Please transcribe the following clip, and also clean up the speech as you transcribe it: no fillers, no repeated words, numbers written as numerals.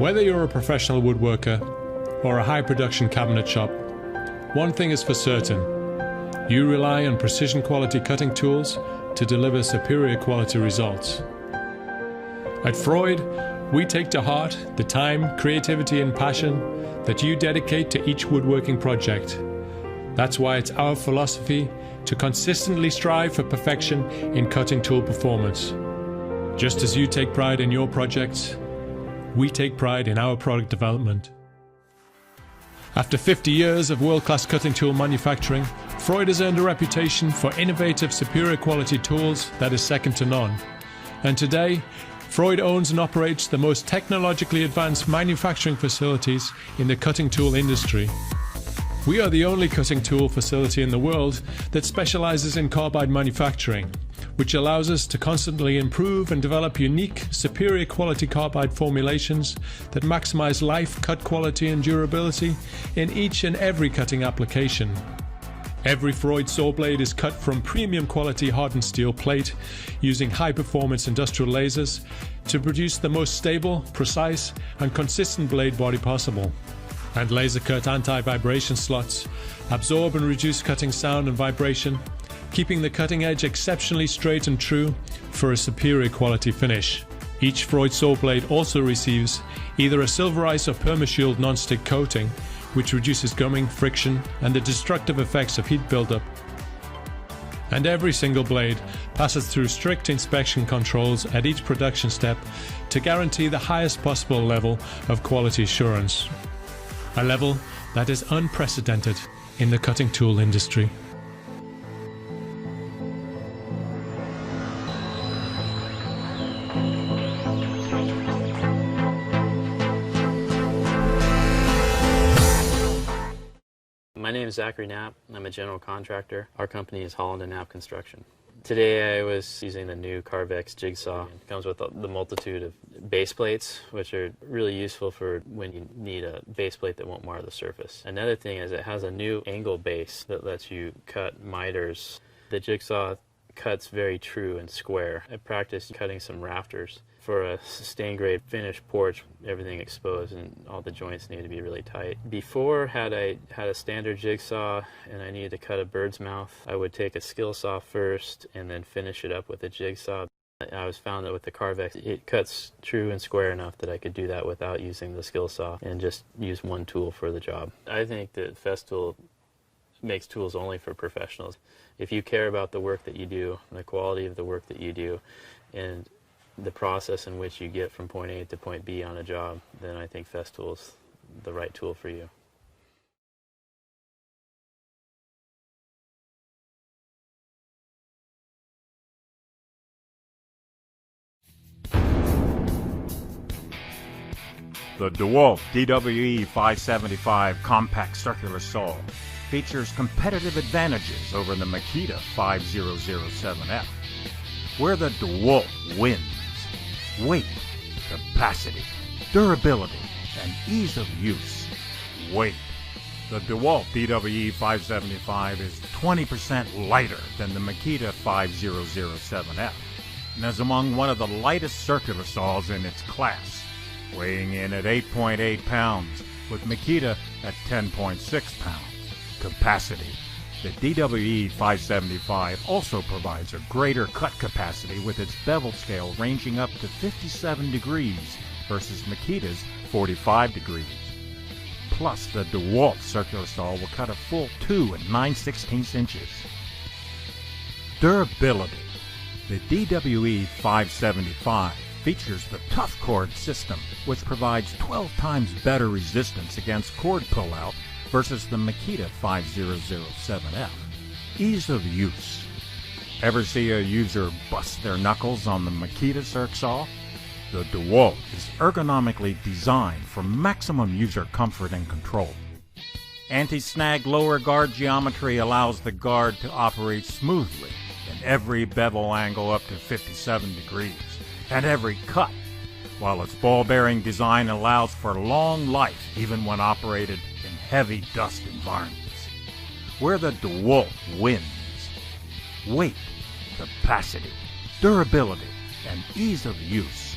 Whether you're a professional woodworker or a high-production cabinet shop, one thing is for certain: you rely on precision quality cutting tools to deliver superior quality results. At Freud, we take to heart the time, creativity and passion that you dedicate to each woodworking project. That's why it's our philosophy to consistently strive for perfection in cutting tool performance. Just as you take pride in your projects, we take pride in our product development. After 50 years of world-class cutting tool manufacturing, Freud has earned a reputation for innovative, superior quality tools that is second to none. And today, Freud owns and operates the most technologically advanced manufacturing facilities in the cutting tool industry. We are the only cutting tool facility in the world that specializes in carbide manufacturing, which allows us to constantly improve and develop unique, superior quality carbide formulations that maximize life, cut quality and durability in each and every cutting application. Every Freud saw blade is cut from premium quality hardened steel plate using high-performance industrial lasers to produce the most stable, precise and consistent blade body possible. And laser-cut anti-vibration slots absorb and reduce cutting sound and vibration, keeping the cutting edge exceptionally straight and true for a superior quality finish. Each Freud saw blade also receives either a silver ice or permashield non-stick coating, which reduces gumming, friction and the destructive effects of heat buildup. And every single blade passes through strict inspection controls at each production step to guarantee the highest possible level of quality assurance. A level that is unprecedented in the cutting tool industry. My name is Zachary Knapp. I'm a general contractor. Our company is Holland & Knapp Construction. Today I was using the new Carvex jigsaw. It comes with the multitude of base plates, which are really useful for when you need a base plate that won't mar the surface. Another thing is it has a new angle base that lets you cut miters. The jigsaw cuts very true and square. I practiced cutting some rafters for a stained grade finished porch, everything exposed and all the joints need to be really tight. Before, had I had a standard jigsaw and I needed to cut a bird's mouth, I would take a skill saw first and then finish it up with a jigsaw. I was found that with the Carvex, it cuts true and square enough that I could do that without using the skill saw and just use one tool for the job. I think that Festool makes tools only for professionals. If you care about the work that you do, and the quality of the work that you do, and the process in which you get from point A to point B on a job, then I think Festool is the right tool for you. The DeWalt DWE 575 compact circular saw features competitive advantages over the Makita 5007F, where the DeWalt wins: weight, capacity, durability, and ease of use. Weight. The DeWalt DWE 575 is 20% lighter than the Makita 5007F and is among one of the lightest circular saws in its class, weighing in at 8.8 pounds, with Makita at 10.6 pounds. Capacity. The DWE 575 also provides a greater cut capacity with its bevel scale ranging up to 57 degrees versus Makita's 45 degrees. Plus, the DeWalt circular saw will cut a full 2 9/16 inches. Durability. The DWE 575 features the Tough Cord system, which provides 12 times better resistance against cord pullout versus the Makita 5007F. Ease of use. Ever see a user bust their knuckles on the Makita circ saw? The DeWalt is ergonomically designed for maximum user comfort and control. Anti-snag lower guard geometry allows the guard to operate smoothly in every bevel angle up to 57 degrees and every cut, while its ball-bearing design allows for long life even when operated in heavy dust environments. Where the DeWalt wins: weight, capacity, durability, and ease of use.